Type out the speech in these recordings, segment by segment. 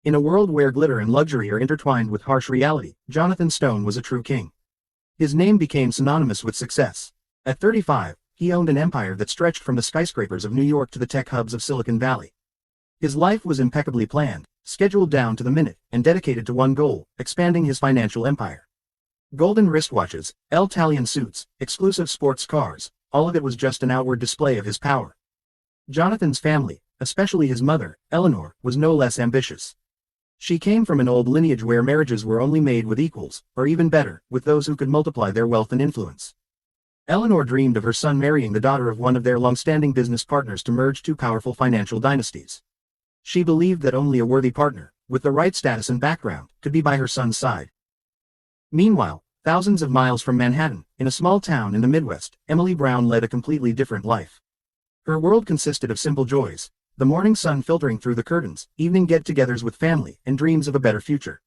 In a world where glitter and luxury are intertwined with harsh reality, Jonathan Stone was a true king. His name became synonymous with success. At 35, he owned an empire that stretched from the skyscrapers of New York to the tech hubs of Silicon Valley. His life was impeccably planned, scheduled down to the minute, and dedicated to one goal: expanding his financial empire. Golden wristwatches, Italian suits, exclusive sports cars, all of it was just an outward display of his power. Jonathan's family, especially his mother, Eleanor, was no less ambitious. She came from an old lineage where marriages were only made with equals, or even better, with those who could multiply their wealth and influence. Eleanor dreamed of her son marrying the daughter of one of their long-standing business partners to merge two powerful financial dynasties. She believed that only a worthy partner, with the right status and background, could be by her son's side. Meanwhile, thousands of miles from Manhattan, in a small town in the Midwest, Emily Brown led a completely different life. Her world consisted of simple joys: the morning sun filtering through the curtains, evening get-togethers with family, and dreams of a better future.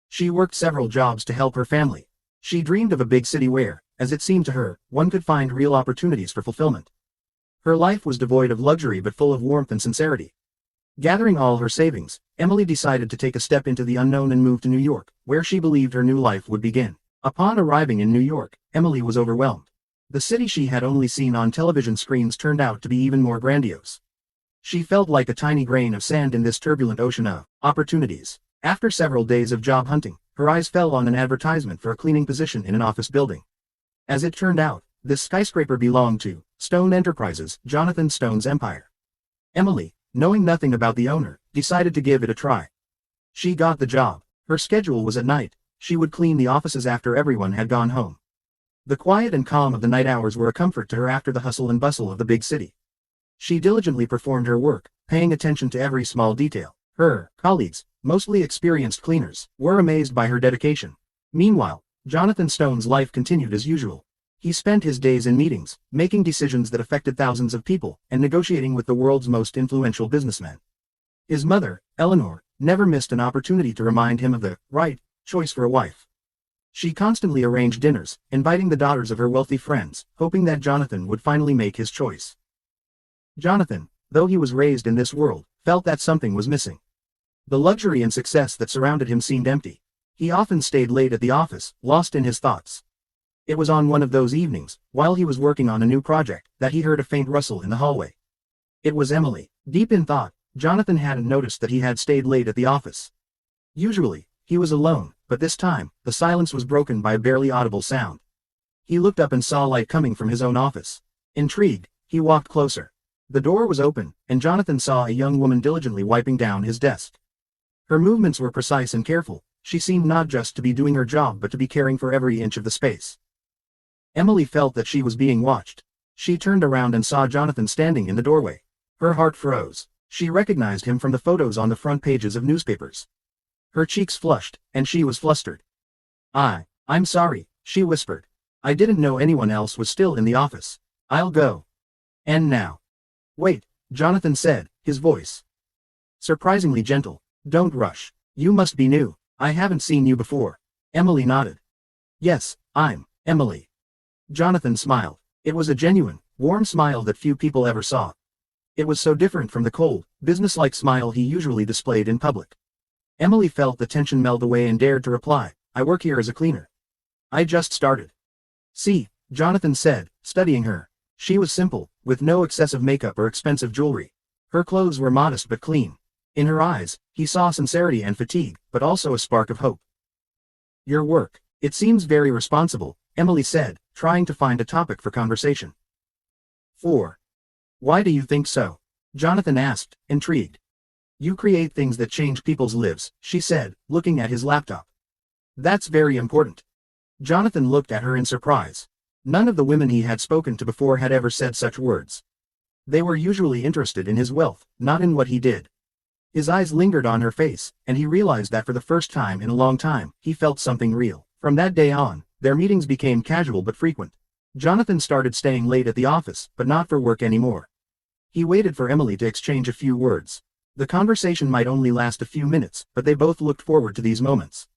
She worked several jobs to help her family. She dreamed of a big city where, as it seemed to her, one could find real opportunities for fulfillment. Her life was devoid of luxury but full of warmth and sincerity. Gathering all her savings, Emily decided to take a step into the unknown and move to New York, where she believed her new life would begin. Upon arriving in New York, Emily was overwhelmed. The city she had only seen on television screens turned out to be even more grandiose. She felt like a tiny grain of sand in this turbulent ocean of opportunities. After several days of job hunting, her eyes fell on an advertisement for a cleaning position in an office building. As it turned out, this skyscraper belonged to Stone Enterprises, Jonathan Stone's empire. Emily, knowing nothing about the owner, decided to give it a try. She got the job. Her schedule was at night. She would clean the offices after everyone had gone home. The quiet and calm of the night hours were a comfort to her after the hustle and bustle of the big city. She diligently performed her work, paying attention to every small detail. Her colleagues, mostly experienced cleaners, were amazed by her dedication. Meanwhile, Jonathan Stone's life continued as usual. He spent his days in meetings, making decisions that affected thousands of people, and negotiating with the world's most influential businessmen. His mother, Eleanor, never missed an opportunity to remind him of the right choice for a wife. She constantly arranged dinners, inviting the daughters of her wealthy friends, hoping that Jonathan would finally make his choice. Jonathan, though he was raised in this world, felt that something was missing. The luxury and success that surrounded him seemed empty. He often stayed late at the office, lost in his thoughts. It was on one of those evenings, while he was working on a new project, that he heard a faint rustle in the hallway. It was Emily. Deep in thought, Jonathan hadn't noticed that he had stayed late at the office. Usually, he was alone, but this time, the silence was broken by a barely audible sound. He looked up and saw light coming from his own office. Intrigued, he walked closer. The door was open, and Jonathan saw a young woman diligently wiping down his desk. Her movements were precise and careful. She seemed not just to be doing her job but to be caring for every inch of the space. Emily felt that she was being watched. She turned around and saw Jonathan standing in the doorway. Her heart froze. She recognized him from the photos on the front pages of newspapers. Her cheeks flushed, and she was flustered. I'm sorry," she whispered. "I didn't know anyone else was still in the office. I'll go. And now." "Wait," Jonathan said, his voice surprisingly gentle. "Don't rush. You must be new. I haven't seen you before." Emily nodded. "Yes, I'm Emily." Jonathan smiled. It was a genuine, warm smile that few people ever saw. It was so different from the cold, businesslike smile he usually displayed in public. Emily felt the tension melt away and dared to reply, "I work here as a cleaner. I just started." "See," Jonathan said, studying her. She was simple, with no excessive makeup or expensive jewelry. Her clothes were modest but clean. In her eyes, he saw sincerity and fatigue, but also a spark of hope. "Your work. It seems very responsible," Emily said, trying to find a topic for conversation. 4. "Why do you think so?" Jonathan asked, intrigued. "You create things that change people's lives," she said, looking at his laptop. "That's very important." Jonathan looked at her in surprise. None of the women he had spoken to before had ever said such words. They were usually interested in his wealth, not in what he did. His eyes lingered on her face, and he realized that for the first time in a long time, he felt something real. From that day on, their meetings became casual but frequent. Jonathan started staying late at the office, but not for work anymore. He waited for Emily to exchange a few words. The conversation might only last a few minutes, but they both looked forward to these moments.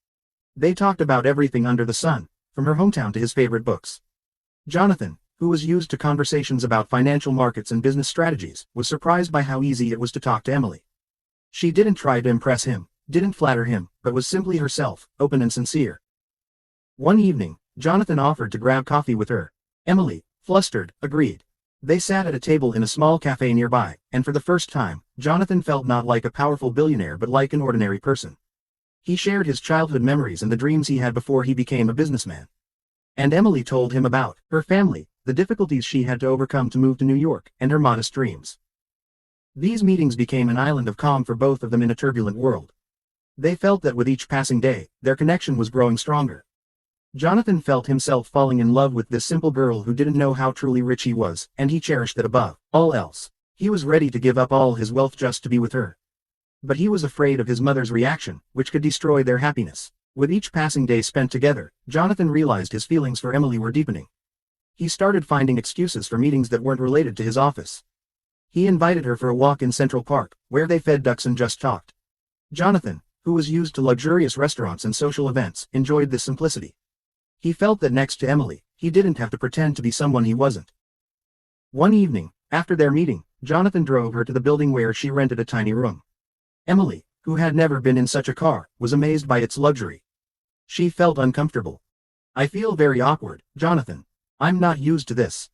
They talked about everything under the sun, from her hometown to his favorite books. Jonathan, who was used to conversations about financial markets and business strategies, was surprised by how easy it was to talk to Emily. She didn't try to impress him. didn't flatter him, but was simply herself, open and sincere. One evening, Jonathan offered to grab coffee with her. Emily, flustered, agreed. They sat at a table in a small cafe nearby, and for the first time, Jonathan felt not like a powerful billionaire but like an ordinary person. He shared his childhood memories and the dreams he had before he became a businessman. And Emily told him about her family, the difficulties she had to overcome to move to New York, and her modest dreams. These meetings became an island of calm for both of them in a turbulent world. They felt that with each passing day, their connection was growing stronger. Jonathan felt himself falling in love with this simple girl who didn't know how truly rich he was, and he cherished that above all else. He was ready to give up all his wealth just to be with her. But he was afraid of his mother's reaction, which could destroy their happiness. With each passing day spent together, Jonathan realized his feelings for Emily were deepening. He started finding excuses for meetings that weren't related to his office. He invited her for a walk in Central Park, where they fed ducks and just talked. Jonathan, who was used to luxurious restaurants and social events, enjoyed this simplicity. He felt that next to Emily, he didn't have to pretend to be someone he wasn't. One evening, after their meeting, Jonathan drove her to the building where she rented a tiny room. Emily, who had never been in such a car, was amazed by its luxury. She felt uncomfortable. "I feel very awkward, Jonathan. I'm not used to this."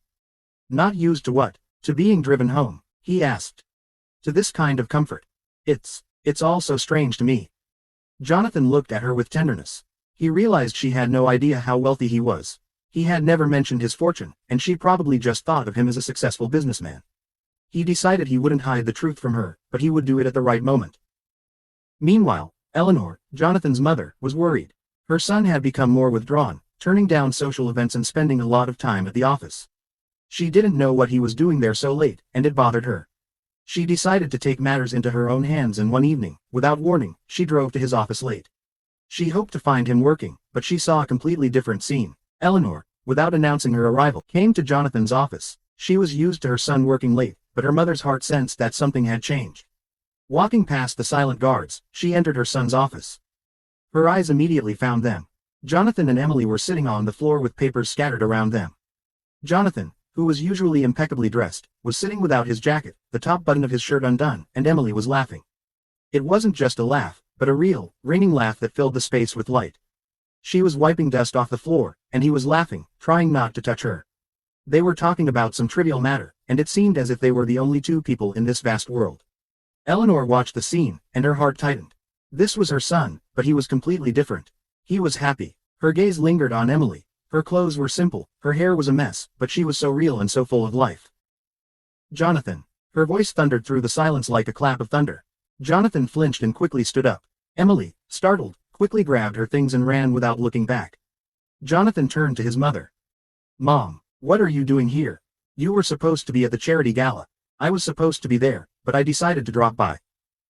"Not used to what?" "To being driven home," he asked. "To this kind of comfort. It's all so strange to me." Jonathan looked at her with tenderness. He realized she had no idea how wealthy he was. He had never mentioned his fortune, and she probably just thought of him as a successful businessman. He decided he wouldn't hide the truth from her, but he would do it at the right moment. Meanwhile, Eleanor, Jonathan's mother, was worried. Her son had become more withdrawn, turning down social events and spending a lot of time at the office. She didn't know what he was doing there so late, and it bothered her. She decided to take matters into her own hands, and one evening, without warning, she drove to his office late. She hoped to find him working, but she saw a completely different scene. Eleanor, without announcing her arrival, came to Jonathan's office. She was used to her son working late, but her mother's heart sensed that something had changed. Walking past the silent guards, she entered her son's office. Her eyes immediately found them. Jonathan and Emily were sitting on the floor with papers scattered around them. Jonathan, who was usually impeccably dressed, was sitting without his jacket, the top button of his shirt undone, and Emily was laughing. It wasn't just a laugh, but a real, ringing laugh that filled the space with light. She was wiping dust off the floor, and he was laughing, trying not to touch her. They were talking about some trivial matter, and it seemed as if they were the only two people in this vast world. Eleanor watched the scene, and her heart tightened. This was her son, but he was completely different. He was happy. Her gaze lingered on Emily. Her clothes were simple, her hair was a mess, but she was so real and so full of life. "Jonathan." Her voice thundered through the silence like a clap of thunder. Jonathan flinched and quickly stood up. Emily, startled, quickly grabbed her things and ran without looking back. Jonathan turned to his mother. "Mom, what are you doing here? You were supposed to be at the charity gala. I was supposed to be there, but I decided to drop by.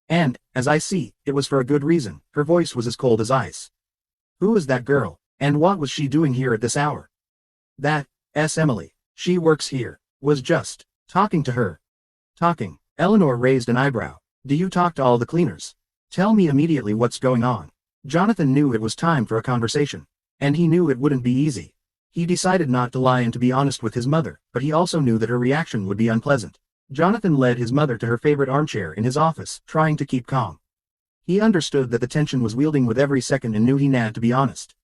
And, as I see, it was for a good reason." Her voice was as cold as ice. "Who is that girl, and what was she doing here at this hour?" "That's Emily. She works here. Was just talking to her." "Talking?" Eleanor raised an eyebrow. "Do you talk to all the cleaners? Tell me immediately what's going on." Jonathan knew it was time for a conversation. And he knew it wouldn't be easy. He decided not to lie and to be honest with his mother, but he also knew that her reaction would be unpleasant. Jonathan led his mother to her favorite armchair in his office, trying to keep calm. He understood that the tension was wielding with every second and knew he had to be honest.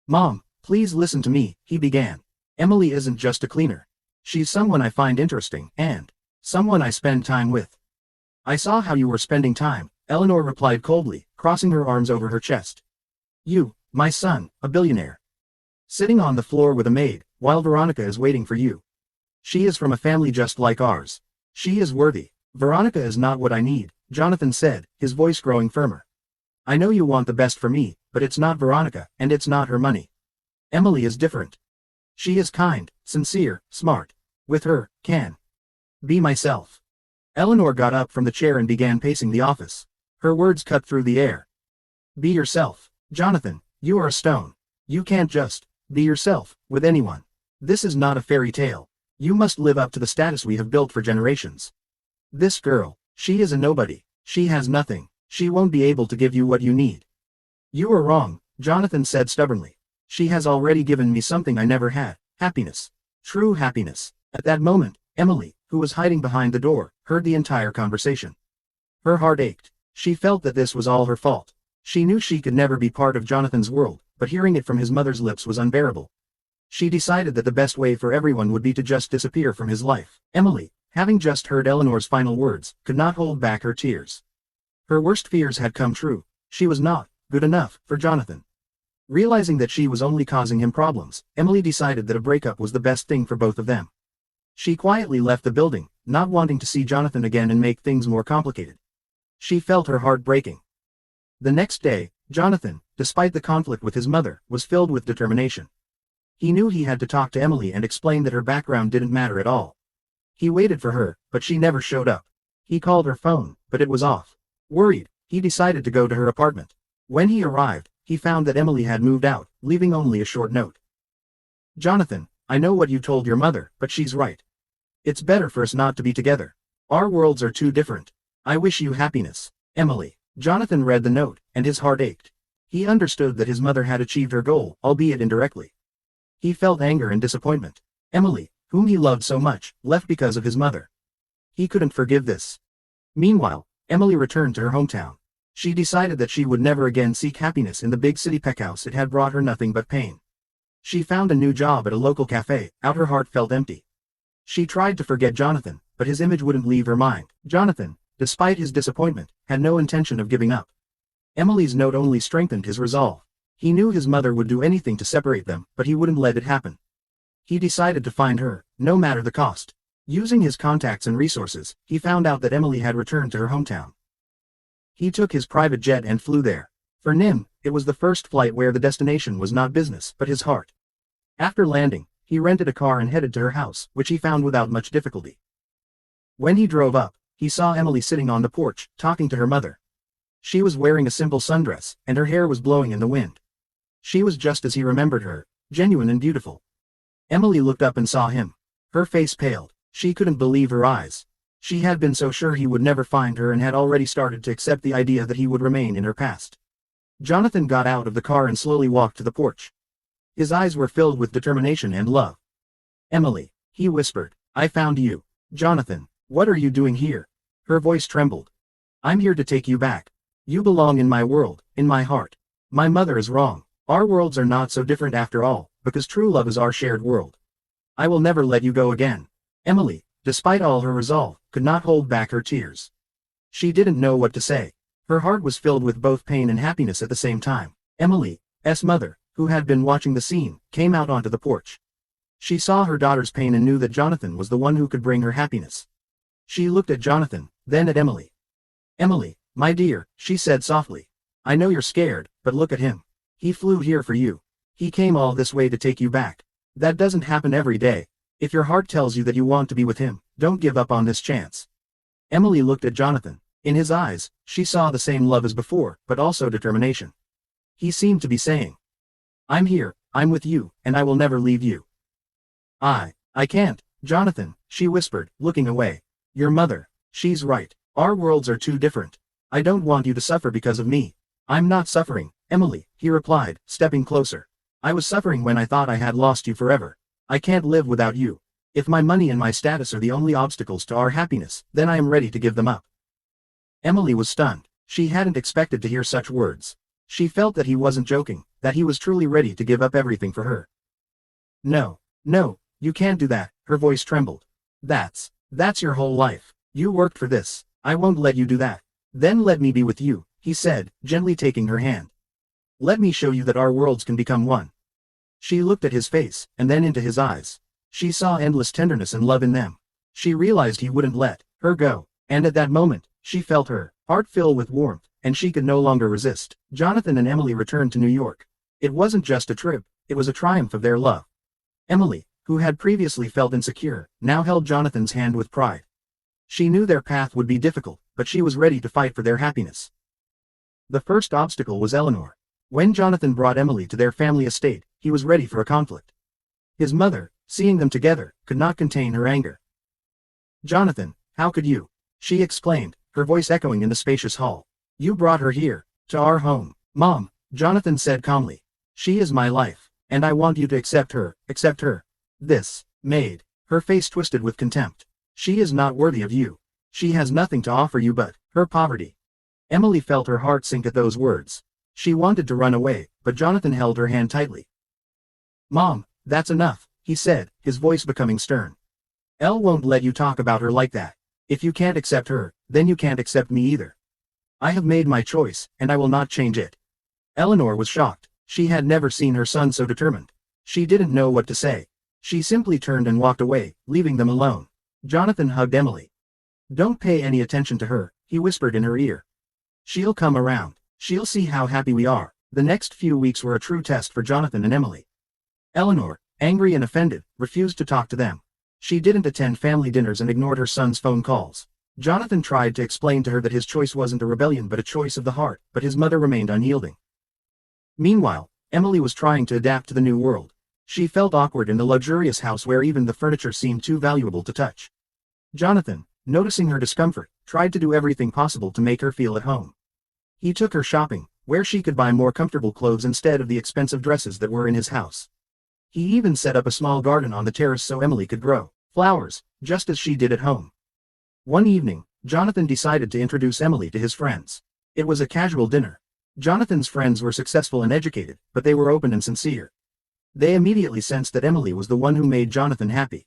"Mom, please listen to me," he began. "Emily isn't just a cleaner. She's someone I find interesting, and someone I spend time with." "I saw how you were spending time," Eleanor replied coldly, crossing her arms over her chest. "You, my son, a billionaire. Sitting on the floor with a maid, while Veronica is waiting for you. She is from a family just like ours. She is worthy." "Veronica is not what I need," Jonathan said, his voice growing firmer. "I know you want the best for me, but it's not Veronica, and it's not her money. Emily is different. She is kind, sincere, smart. With her, can be myself." Eleanor got up from the chair and began pacing the office. Her words cut through the air. "Be yourself, Jonathan. You are a stone. You can't just be yourself with anyone. This is not a fairy tale. You must live up to the status we have built for generations. This girl, she is a nobody. She has nothing. She won't be able to give you what you need." "You are wrong," Jonathan said stubbornly. "She has already given me something I never had, happiness. True happiness." At that moment, Emily, who was hiding behind the door, heard the entire conversation. Her heart ached. She felt that this was all her fault. She knew she could never be part of Jonathan's world, but hearing it from his mother's lips was unbearable. She decided that the best way for everyone would be to just disappear from his life. Emily, having just heard Eleanor's final words, could not hold back her tears. Her worst fears had come true. She was not good enough for Jonathan. Realizing that she was only causing him problems, Emily decided that a breakup was the best thing for both of them. She quietly left the building, not wanting to see Jonathan again and make things more complicated. She felt her heart breaking. The next day, Jonathan, despite the conflict with his mother, was filled with determination. He knew he had to talk to Emily and explain that her background didn't matter at all. He waited for her, but she never showed up. He called her phone, but it was off. Worried, he decided to go to her apartment. When he arrived, he found that Emily had moved out, leaving only a short note. Jonathan, I know what you told your mother, but she's right. It's better for us not to be together. Our worlds are too different. I wish you happiness, Emily. Jonathan read the note, and his heart ached. He understood that his mother had achieved her goal, albeit indirectly. He felt anger and disappointment. Emily, whom he loved so much, left because of his mother. He couldn't forgive this. Meanwhile, Emily returned to her hometown. She decided that she would never again seek happiness in the big city peckhouse. It had brought her nothing but pain. She found a new job at a local cafe. Out her heart felt empty. She tried to forget Jonathan, but his image wouldn't leave her mind. Jonathan, despite his disappointment, had no intention of giving up. Emily's note only strengthened his resolve. He knew his mother would do anything to separate them, but he wouldn't let it happen. He decided to find her, no matter the cost. Using his contacts and resources, he found out that Emily had returned to her hometown. He took his private jet and flew there. For Nim, it was the first flight where the destination was not business, but his heart. After landing, he rented a car and headed to her house, which he found without much difficulty. When he drove up, he saw Emily sitting on the porch, talking to her mother. She was wearing a simple sundress, and her hair was blowing in the wind. She was just as he remembered her, genuine and beautiful. Emily looked up and saw him. Her face paled. She couldn't believe her eyes. She had been so sure he would never find her and had already started to accept the idea that he would remain in her past. Jonathan got out of the car and slowly walked to the porch. His eyes were filled with determination and love. Emily, he whispered, I found you. Jonathan, what are you doing here? Her voice trembled. I'm here to take you back. You belong in my world, in my heart. My mother is wrong. Our worlds are not so different after all, because true love is our shared world. I will never let you go again. Emily, despite all her resolve, could not hold back her tears. She didn't know what to say. Her heart was filled with both pain and happiness at the same time. Emily's mother, who had been watching the scene, came out onto the porch. She saw her daughter's pain and knew that Jonathan was the one who could bring her happiness. She looked at Jonathan, then at Emily. Emily, my dear, she said softly. I know you're scared, but look at him. He flew here for you. He came all this way to take you back. That doesn't happen every day. If your heart tells you that you want to be with him, don't give up on this chance. Emily looked at Jonathan. In his eyes, she saw the same love as before, but also determination. He seemed to be saying, I'm here, I'm with you, and I will never leave you. I can't, Jonathan, she whispered, looking away. Your mother, she's right. Our worlds are too different. I don't want you to suffer because of me. I'm not suffering, Emily, he replied, stepping closer. I was suffering when I thought I had lost you forever. I can't live without you. If my money and my status are the only obstacles to our happiness, then I am ready to give them up. Emily was stunned. She hadn't expected to hear such words. She felt that he wasn't joking, that he was truly ready to give up everything for her. No, you can't do that, her voice trembled. That's your whole life. You worked for this. I won't let you do that. Then let me be with you, he said, gently taking her hand. Let me show you that our worlds can become one. She looked at his face, and then into his eyes. She saw endless tenderness and love in them. She realized he wouldn't let her go, and at that moment, she felt her heart fill with warmth, and she could no longer resist. Jonathan and Emily returned to New York. It wasn't just a trip, it was a triumph of their love. Emily, who had previously felt insecure, now held Jonathan's hand with pride. She knew their path would be difficult, but she was ready to fight for their happiness. The first obstacle was Eleanor. When Jonathan brought Emily to their family estate, he was ready for a conflict. His mother, seeing them together, could not contain her anger. Jonathan, how could you? She exclaimed, her voice echoing in the spacious hall. You brought her here, to our home. Mom, Jonathan said calmly. She is my life, and I want you to accept her. This maid, her face twisted with contempt. She is not worthy of you. She has nothing to offer you but her poverty. Emily felt her heart sink at those words. She wanted to run away, but Jonathan held her hand tightly. "Mom, that's enough," he said, his voice becoming stern. "Elle won't let you talk about her like that. If you can't accept her, then you can't accept me either. I have made my choice, and I will not change it." Eleanor was shocked. She had never seen her son so determined. She didn't know what to say. She simply turned and walked away, leaving them alone. Jonathan hugged Emily. "Don't pay any attention to her," he whispered in her ear. "She'll come around. She'll see how happy we are." The next few weeks were a true test for Jonathan and Emily. Eleanor, angry and offended, refused to talk to them. She didn't attend family dinners and ignored her son's phone calls. Jonathan tried to explain to her that his choice wasn't a rebellion but a choice of the heart, but his mother remained unyielding. Meanwhile, Emily was trying to adapt to the new world. She felt awkward in the luxurious house where even the furniture seemed too valuable to touch. Jonathan, noticing her discomfort, tried to do everything possible to make her feel at home. He took her shopping, where she could buy more comfortable clothes instead of the expensive dresses that were in his house. He even set up a small garden on the terrace so Emily could grow flowers, just as she did at home. One evening, Jonathan decided to introduce Emily to his friends. It was a casual dinner. Jonathan's friends were successful and educated, but they were open and sincere. They immediately sensed that Emily was the one who made Jonathan happy.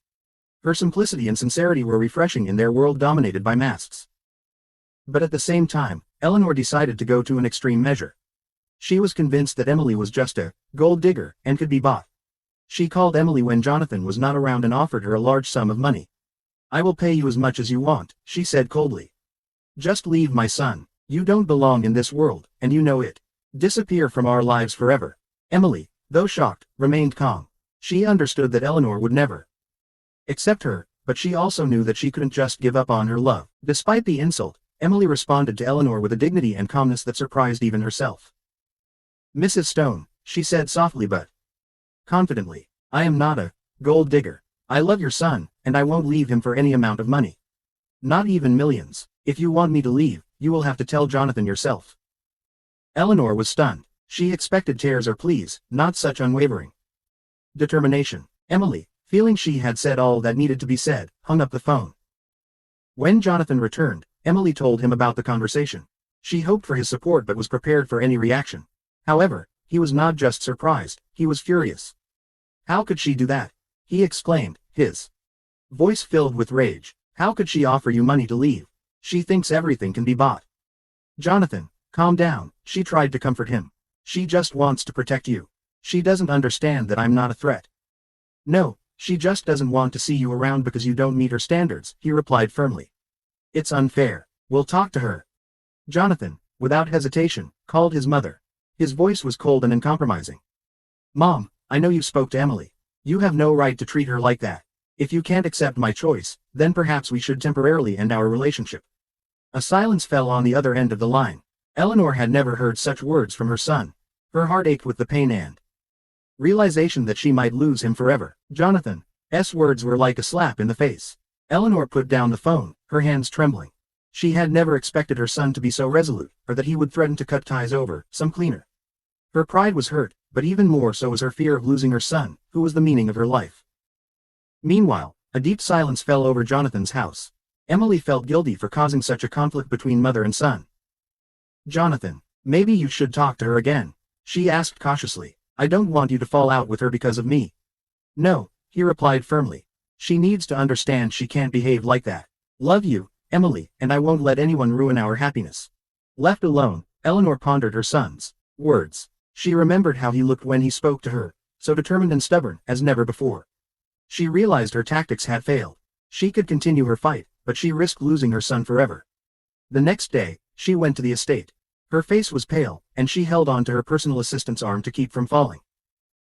Her simplicity and sincerity were refreshing in their world dominated by masks. But at the same time, Eleanor decided to go to an extreme measure. She was convinced that Emily was just a gold digger and could be bought. She called Emily when Jonathan was not around and offered her a large sum of money. "I will pay you as much as you want," she said coldly. "Just leave my son. You don't belong in this world, and you know it. Disappear from our lives forever." Emily, though shocked, remained calm. She understood that Eleanor would never accept her, but she also knew that she couldn't just give up on her love. Despite the insult, Emily responded to Eleanor with a dignity and calmness that surprised even herself. "Mrs. Stone," she said softly but confidently, "I am not a gold digger. I love your son, and I won't leave him for any amount of money. Not even millions. If you want me to leave, you will have to tell Jonathan yourself." Eleanor was stunned. She expected tears or pleas, not such unwavering determination. Emily, feeling she had said all that needed to be said, hung up the phone. When Jonathan returned, Emily told him about the conversation. She hoped for his support but was prepared for any reaction. However, he was not just surprised, he was furious. "How could she do that?" he exclaimed, his voice filled with rage. "How could she offer you money to leave? She thinks everything can be bought." "Jonathan, calm down," she tried to comfort him. "She just wants to protect you. She doesn't understand that I'm not a threat." "No, she just doesn't want to see you around because you don't meet her standards," he replied firmly. "It's unfair. We'll talk to her." Jonathan, without hesitation, called his mother. His voice was cold and uncompromising. "Mom, I know you spoke to Emily. You have no right to treat her like that. If you can't accept my choice, then perhaps we should temporarily end our relationship." A silence fell on the other end of the line. Eleanor had never heard such words from her son. Her heart ached with the pain and realization that she might lose him forever. Jonathan's words were like a slap in the face. Eleanor put down the phone, her hands trembling. She had never expected her son to be so resolute, or that he would threaten to cut ties over some cleaner. Her pride was hurt, but even more so was her fear of losing her son, who was the meaning of her life. Meanwhile, a deep silence fell over Jonathan's house. Emily felt guilty for causing such a conflict between mother and son. "Jonathan, maybe you should talk to her again," she asked cautiously. "I don't want you to fall out with her because of me." "No," he replied firmly. "She needs to understand she can't behave like that. Love you, Emily, and I won't let anyone ruin our happiness." Left alone, Eleanor pondered her son's words. She remembered how he looked when he spoke to her, so determined and stubborn as never before. She realized her tactics had failed. She could continue her fight, but she risked losing her son forever. The next day, she went to the estate. Her face was pale, and she held on to her personal assistant's arm to keep from falling.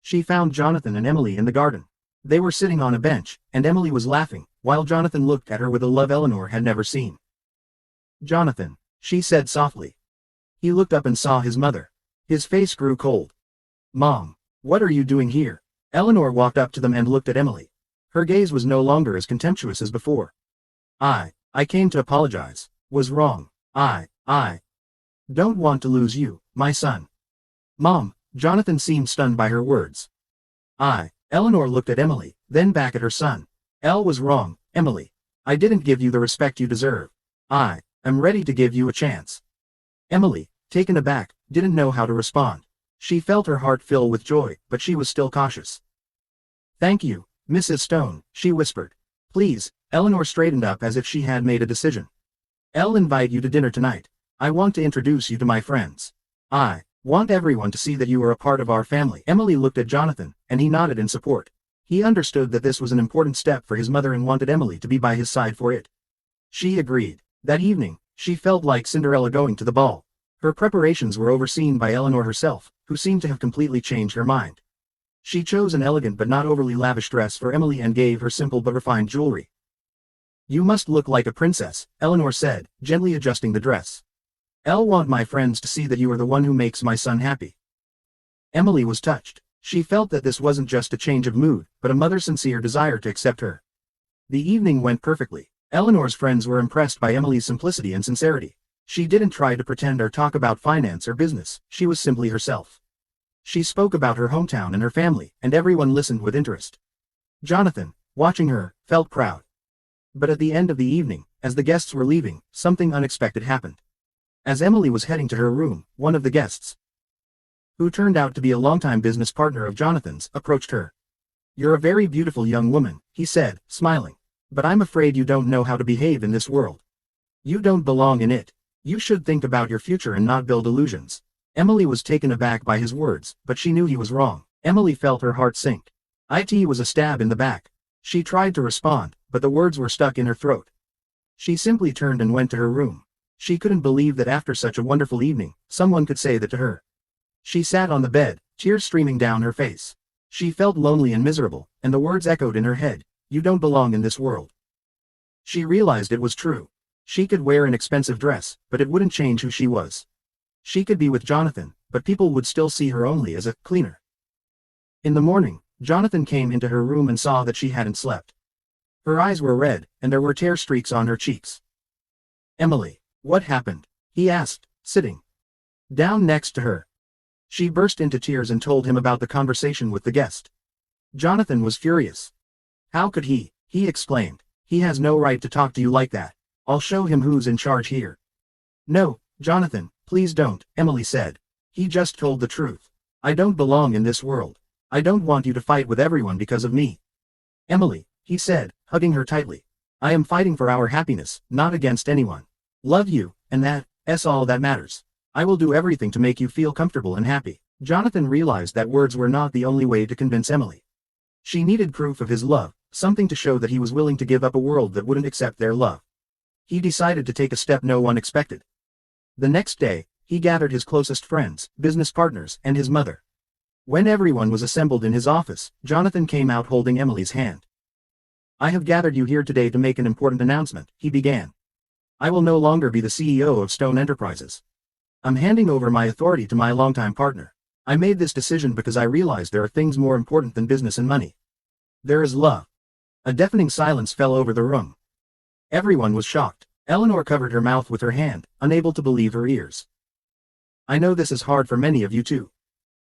She found Jonathan and Emily in the garden. They were sitting on a bench, and Emily was laughing, while Jonathan looked at her with a love Eleanor had never seen. "Jonathan," she said softly. He looked up and saw his mother. His face grew cold. "Mom, what are you doing here?" Eleanor walked up to them and looked at Emily. Her gaze was no longer as contemptuous as before. I came to apologize. Was wrong. I don't want to lose you, my son." "Mom," Jonathan seemed stunned by her words. Eleanor looked at Emily, then back at her son. "Elle was wrong, Emily. I didn't give you the respect you deserve. I am ready to give you a chance." Emily, taken aback, didn't know how to respond. She felt her heart fill with joy, but she was still cautious. "Thank you, Mrs. Stone," she whispered. "Please." Eleanor straightened up as if she had made a decision. "I'll invite you to dinner tonight. I want to introduce you to my friends. I want everyone to see that you are a part of our family." Emily looked at Jonathan, and he nodded in support. He understood that this was an important step for his mother and wanted Emily to be by his side for it. She agreed. That evening, she felt like Cinderella going to the ball. Her preparations were overseen by Eleanor herself, who seemed to have completely changed her mind. She chose an elegant but not overly lavish dress for Emily and gave her simple but refined jewelry. "You must look like a princess," Eleanor said, gently adjusting the dress. "I'll want my friends to see that you are the one who makes my son happy." Emily was touched. She felt that this wasn't just a change of mood, but a mother's sincere desire to accept her. The evening went perfectly. Eleanor's friends were impressed by Emily's simplicity and sincerity. She didn't try to pretend or talk about finance or business, she was simply herself. She spoke about her hometown and her family, and everyone listened with interest. Jonathan, watching her, felt proud. But at the end of the evening, as the guests were leaving, something unexpected happened. As Emily was heading to her room, one of the guests, who turned out to be a longtime business partner of Jonathan's, approached her. "You're a very beautiful young woman," he said, smiling. "But I'm afraid you don't know how to behave in this world. You don't belong in it. You should think about your future and not build illusions." Emily was taken aback by his words, but she knew he was wrong. Emily felt her heart sink. It was a stab in the back. She tried to respond, but the words were stuck in her throat. She simply turned and went to her room. She couldn't believe that after such a wonderful evening, someone could say that to her. She sat on the bed, tears streaming down her face. She felt lonely and miserable, and the words echoed in her head, "You don't belong in this world." She realized it was true. She could wear an expensive dress, but it wouldn't change who she was. She could be with Jonathan, but people would still see her only as a cleaner. In the morning, Jonathan came into her room and saw that she hadn't slept. Her eyes were red, and there were tear streaks on her cheeks. "Emily, what happened?" he asked, sitting down next to her. She burst into tears and told him about the conversation with the guest. Jonathan was furious. "How could he?" he exclaimed. "He has no right to talk to you like that. I'll show him who's in charge here." "No, Jonathan, please don't," Emily said. "He just told the truth. I don't belong in this world. I don't want you to fight with everyone because of me." "Emily," he said, hugging her tightly. "I am fighting for our happiness, not against anyone. Love you, and that's all that matters. I will do everything to make you feel comfortable and happy." Jonathan realized that words were not the only way to convince Emily. She needed proof of his love, something to show that he was willing to give up a world that wouldn't accept their love. He decided to take a step no one expected. The next day, he gathered his closest friends, business partners, and his mother. When everyone was assembled in his office, Jonathan came out holding Emily's hand. "I have gathered you here today to make an important announcement," he began. "I will no longer be the CEO of Stone Enterprises. I'm handing over my authority to my longtime partner. I made this decision because I realized there are things more important than business and money. There is love." A deafening silence fell over the room. Everyone was shocked. Eleanor covered her mouth with her hand, unable to believe her ears. "I know this is hard for many of you too.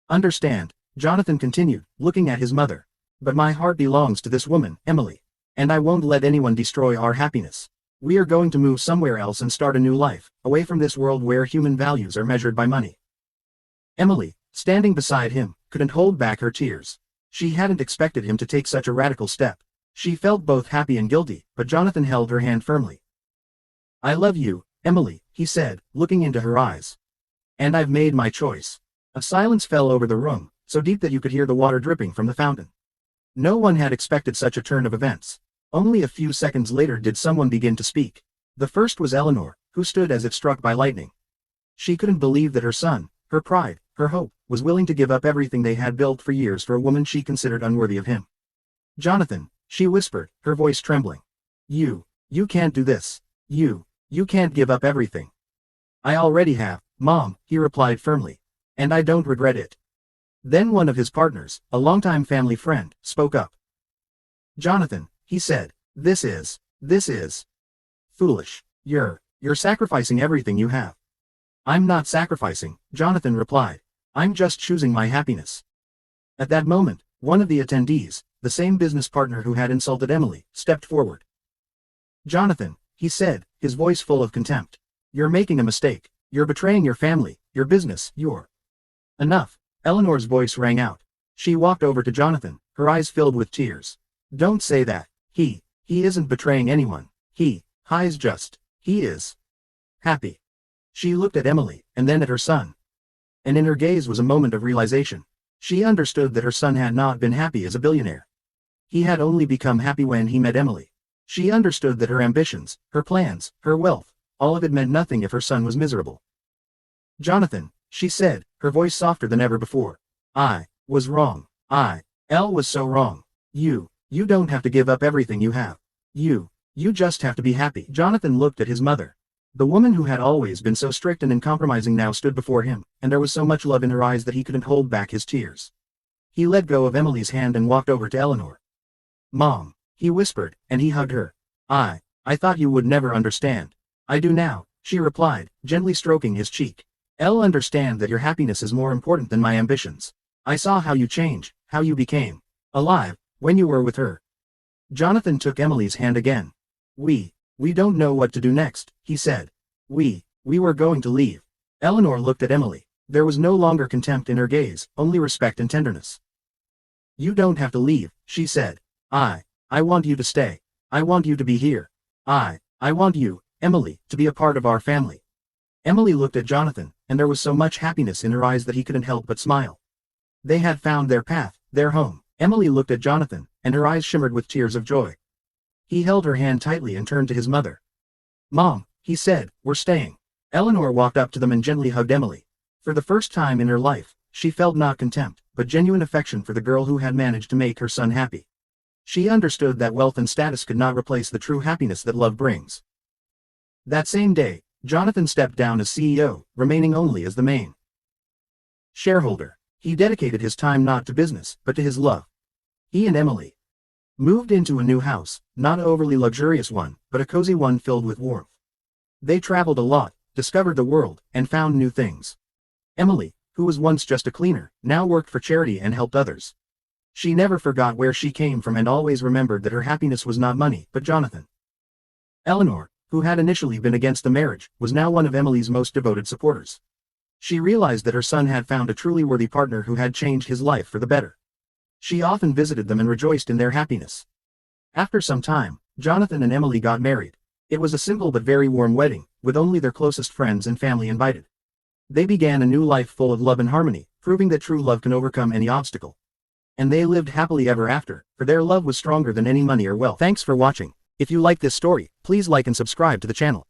Understand," Jonathan continued, looking at his mother. "But my heart belongs to this woman, Emily. And I won't let anyone destroy our happiness. We are going to move somewhere else and start a new life, away from this world where human values are measured by money." Emily, standing beside him, couldn't hold back her tears. She hadn't expected him to take such a radical step. She felt both happy and guilty, but Jonathan held her hand firmly. "I love you, Emily," he said, looking into her eyes. "And I've made my choice." A silence fell over the room, so deep that you could hear the water dripping from the fountain. No one had expected such a turn of events. Only a few seconds later did someone begin to speak. The first was Eleanor, who stood as if struck by lightning. She couldn't believe that her son, her pride, her hope, was willing to give up everything they had built for years for a woman she considered unworthy of him. "Jonathan," she whispered, her voice trembling. You can't do this. You can't give up everything." "I already have, Mom," he replied firmly. "And I don't regret it." Then one of his partners, a longtime family friend, spoke up. "Jonathan," he said, this is foolish. You're sacrificing everything you have." "I'm not sacrificing," Jonathan replied. "I'm just choosing my happiness." At that moment, one of the attendees, the same business partner who had insulted Emily, stepped forward. "Jonathan," he said, his voice full of contempt. "You're making a mistake. You're betraying your family, your business, your... Enough. Eleanor's voice rang out. She walked over to Jonathan, her eyes filled with tears. Don't say that. He isn't betraying anyone. He's just, he is happy. She looked at Emily, and then at her son. And in her gaze was a moment of realization. She understood that her son had not been happy as a billionaire. He had only become happy when he met Emily. She understood that her ambitions, her plans, her wealth, all of it meant nothing if her son was miserable. Jonathan, she said, her voice softer than ever before. I was wrong. Elle was so wrong. You don't have to give up everything you have. You just have to be happy. Jonathan looked at his mother. The woman who had always been so strict and uncompromising now stood before him, and there was so much love in her eyes that he couldn't hold back his tears. He let go of Emily's hand and walked over to Eleanor. Mom, he whispered, and he hugged her. I thought you would never understand. I do now, she replied, gently stroking his cheek. Elle understand that your happiness is more important than my ambitions. I saw how you changed, how you became alive, when you were with her. Jonathan took Emily's hand again. We don't know what to do next, he said. We were going to leave. Eleanor looked at Emily. There was no longer contempt in her gaze, only respect and tenderness. You don't have to leave, she said. I want you to stay. I want you to be here. I want you, Emily, to be a part of our family. Emily looked at Jonathan, and there was so much happiness in her eyes that he couldn't help but smile. They had found their path, their home. Emily looked at Jonathan, and her eyes shimmered with tears of joy. He held her hand tightly and turned to his mother. Mom, he said, we're staying. Eleanor walked up to them and gently hugged Emily. For the first time in her life, she felt not contempt, but genuine affection for the girl who had managed to make her son happy. She understood that wealth and status could not replace the true happiness that love brings. That same day, Jonathan stepped down as CEO, remaining only as the main shareholder. He dedicated his time not to business, but to his love. He and Emily moved into a new house, not an overly luxurious one, but a cozy one filled with warmth. They traveled a lot, discovered the world, and found new things. Emily, who was once just a cleaner, now worked for charity and helped others. She never forgot where she came from and always remembered that her happiness was not money, but Jonathan. Eleanor, who had initially been against the marriage, was now one of Emily's most devoted supporters. She realized that her son had found a truly worthy partner who had changed his life for the better. She often visited them and rejoiced in their happiness. After some time, Jonathan and Emily got married. It was a simple but very warm wedding, with only their closest friends and family invited. They began a new life full of love and harmony, proving that true love can overcome any obstacle. And they lived happily ever after, for their love was stronger than any money or wealth. Thanks for watching. If you like this story, please like and subscribe to the channel.